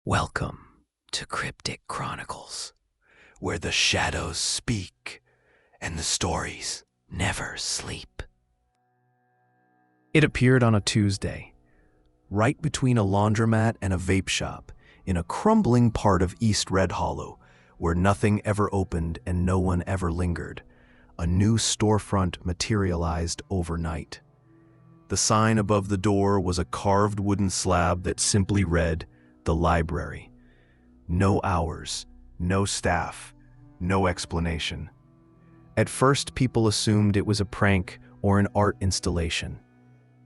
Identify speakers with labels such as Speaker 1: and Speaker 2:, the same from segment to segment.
Speaker 1: Welcome to Cryptic Chronicles, where the shadows speak and the stories never sleep. It appeared on a Tuesday, right between a laundromat and a vape shop, in a crumbling part of East Red Hollow, where nothing ever opened and no one ever lingered. A new storefront materialized overnight. The sign above the door was a carved wooden slab that simply read, "The Library." No hours, no staff, no explanation. At first, people assumed it was a prank or an art installation.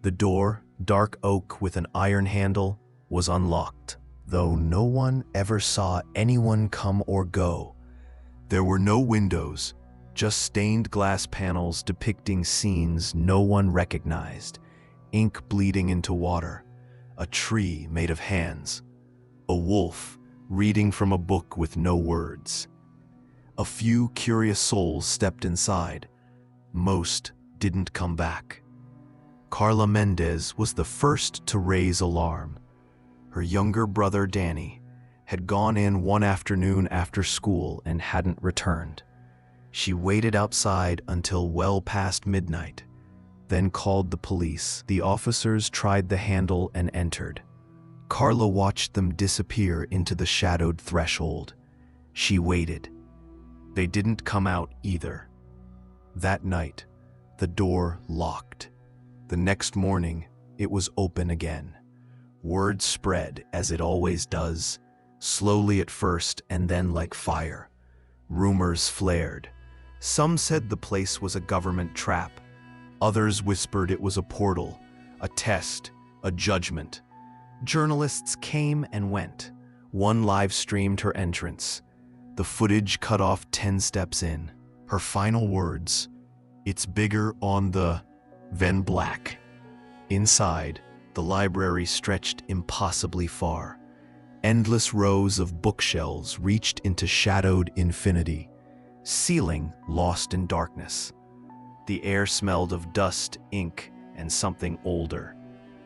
Speaker 1: The door, dark oak with an iron handle, was unlocked, though no one ever saw anyone come or go. There were no windows, just stained glass panels depicting scenes no one recognized, ink bleeding into water, a tree made of hands, a wolf reading from a book with no words. A few curious souls stepped inside. Most didn't come back. Carla Mendez was the first to raise alarm. Her younger brother, Danny, had gone in one afternoon after school and hadn't returned. She waited outside until well past midnight, then called the police. The officers tried the handle and entered. Carla watched them disappear into the shadowed threshold. She waited. They didn't come out either. That night, the door locked. The next morning, it was open again. Word spread, as it always does, slowly at first and then like fire. Rumors flared. Some said the place was a government trap. Others whispered it was a portal, a test, a judgment. Journalists came and went. One live-streamed her entrance. The footage cut off 10 steps in. Her final words, "It's bigger on the than black." Inside, the library stretched impossibly far. Endless rows of bookshelves reached into shadowed infinity. Ceiling lost in darkness. The air smelled of dust, ink, and something older.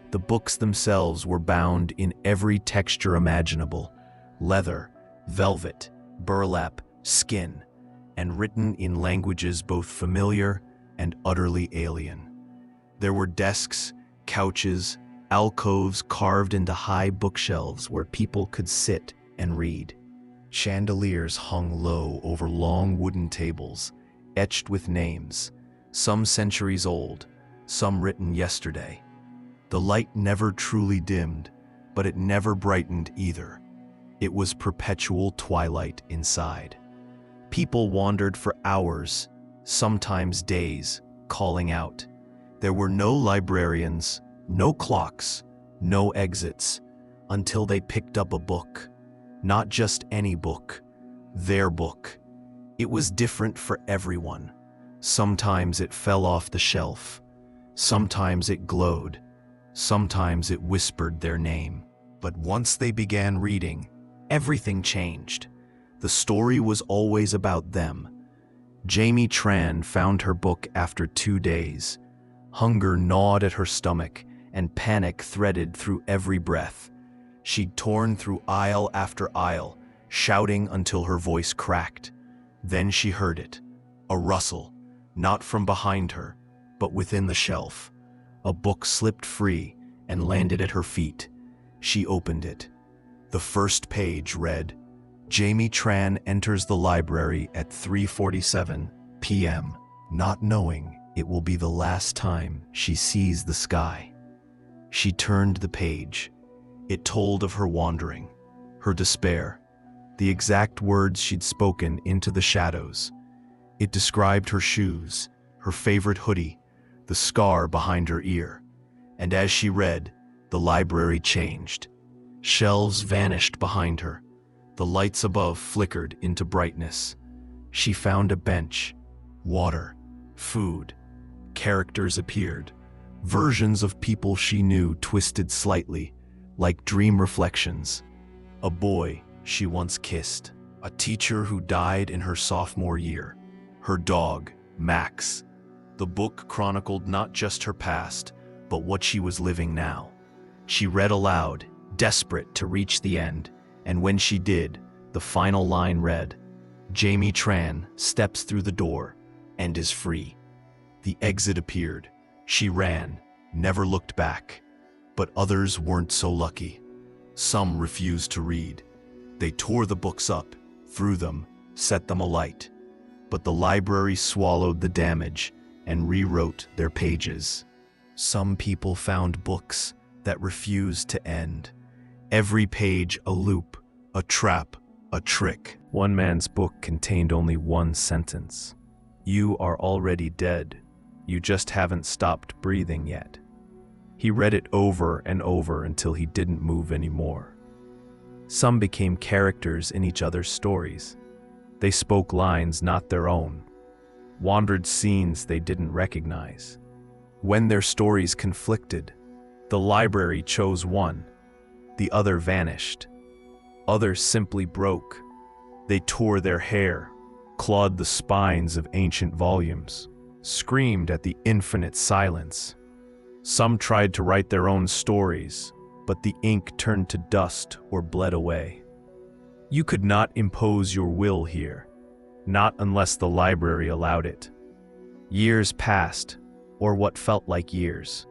Speaker 1: The books themselves were bound in every texture imaginable: leather, velvet, burlap, skin, and written in languages both familiar and utterly alien. There were desks, couches, alcoves carved into high bookshelves where people could sit and read. Chandeliers hung low over long wooden tables, etched with names, some centuries old, some written yesterday. The light never truly dimmed, but it never brightened either. It was perpetual twilight inside. People wandered for hours, sometimes days, calling out. There were no librarians, no clocks, no exits, until they picked up a book. Not just any book, their book. It was different for everyone. Sometimes it fell off the shelf. Sometimes it glowed. Sometimes it whispered their name. But once they began reading, everything changed. The story was always about them. Jamie Tran found her book after 2 days. Hunger gnawed at her stomach, and panic threaded through every breath. She'd torn through aisle after aisle, shouting until her voice cracked. Then she heard it, a rustle, not from behind her, but within the shelf. A book slipped free and landed at her feet. She opened it. The first page read, "Jamie Tran enters the library at 3:47 p.m., not knowing it will be the last time she sees the sky." She turned the page. It told of her wandering, her despair, the exact words she'd spoken into the shadows. It described her shoes, her favorite hoodie, the scar behind her ear. And as she read, the library changed. Shelves vanished behind her. The lights above flickered into brightness. She found a bench, water, food. Characters appeared. Versions of people she knew twisted slightly, like dream reflections. A boy she once kissed. A teacher who died in her sophomore year. Her dog, Max. The book chronicled not just her past, but what she was living now. She read aloud, desperate to reach the end, And when she did, the final line read, "Jamie Tran steps through the door and is free." The exit appeared. She ran, never looked back. But others weren't so lucky. Some refused to read. They tore the books up, threw them, set them alight. But the library swallowed the damage and rewrote their pages. Some people found books that refused to end. Every page a loop, a trap, a trick. One man's book contained only one sentence. "You are already dead. You just haven't stopped breathing yet." He read it over and over until he didn't move anymore. Some became characters in each other's stories. They spoke lines not their own, wandered scenes they didn't recognize. When their stories conflicted, the library chose one, the other vanished. Others simply broke. They tore their hair, clawed the spines of ancient volumes, screamed at the infinite silence. Some tried to write their own stories, but the ink turned to dust or bled away. You could not impose your will here, not unless the library allowed it. Years passed, or what felt like years.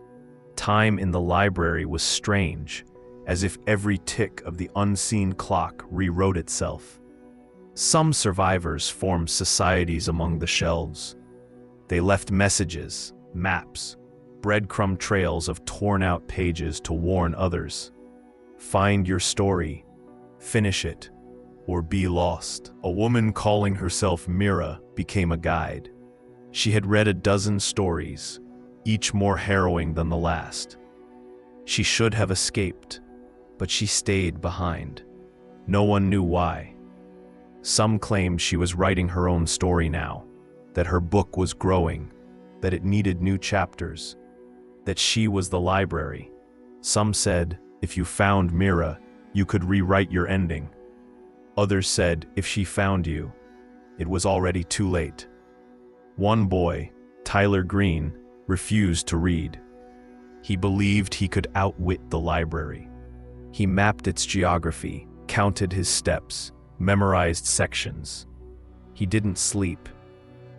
Speaker 1: Time in the library was strange, as if every tick of the unseen clock rewrote itself. Some survivors formed societies among the shelves. They left messages, maps, breadcrumb trails of torn-out pages to warn others. Find your story, finish it, or be lost. A woman calling herself Mira became a guide. She had read a dozen stories, each more harrowing than the last. She should have escaped, but she stayed behind. No one knew why. Some claimed she was writing her own story now, that her book was growing, that it needed new chapters, that she was the library. Some said, if you found Mira, you could rewrite your ending. Others said, if she found you, it was already too late. One boy, Tyler Green, refused to read. He believed he could outwit the library. He mapped its geography, counted his steps, memorized sections. He didn't sleep.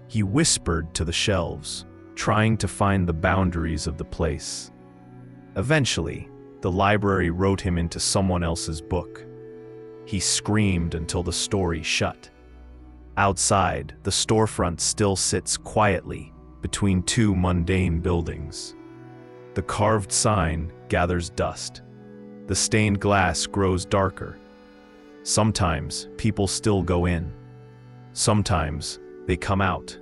Speaker 1: He whispered to the shelves, trying to find the boundaries of the place. Eventually, the library wrote him into someone else's book. He screamed until the story shut. Outside, the storefront still sits quietly between two mundane buildings. The carved sign gathers dust. The stained glass grows darker. Sometimes people still go in. Sometimes they come out,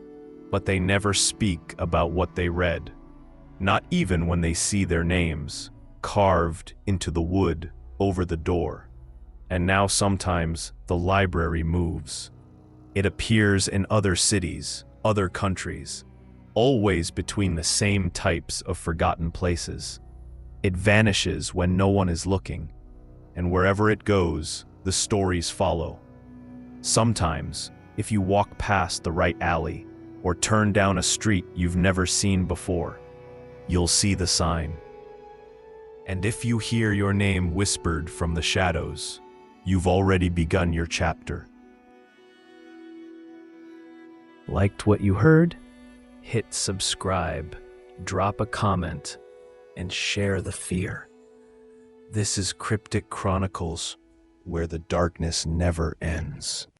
Speaker 1: but they never speak about what they read, not even when they see their names carved into the wood over the door. And now sometimes the library moves. It appears in other cities, other countries, always between the same types of forgotten places. It vanishes when no one is looking, and wherever it goes, the stories follow. Sometimes, if you walk past the right alley or turn down a street you've never seen before, you'll see the sign. And if you hear your name whispered from the shadows, you've already begun your chapter. Liked what you heard? Hit subscribe, drop a comment, and share the fear. This is Cryptic Chronicles, where the darkness never ends.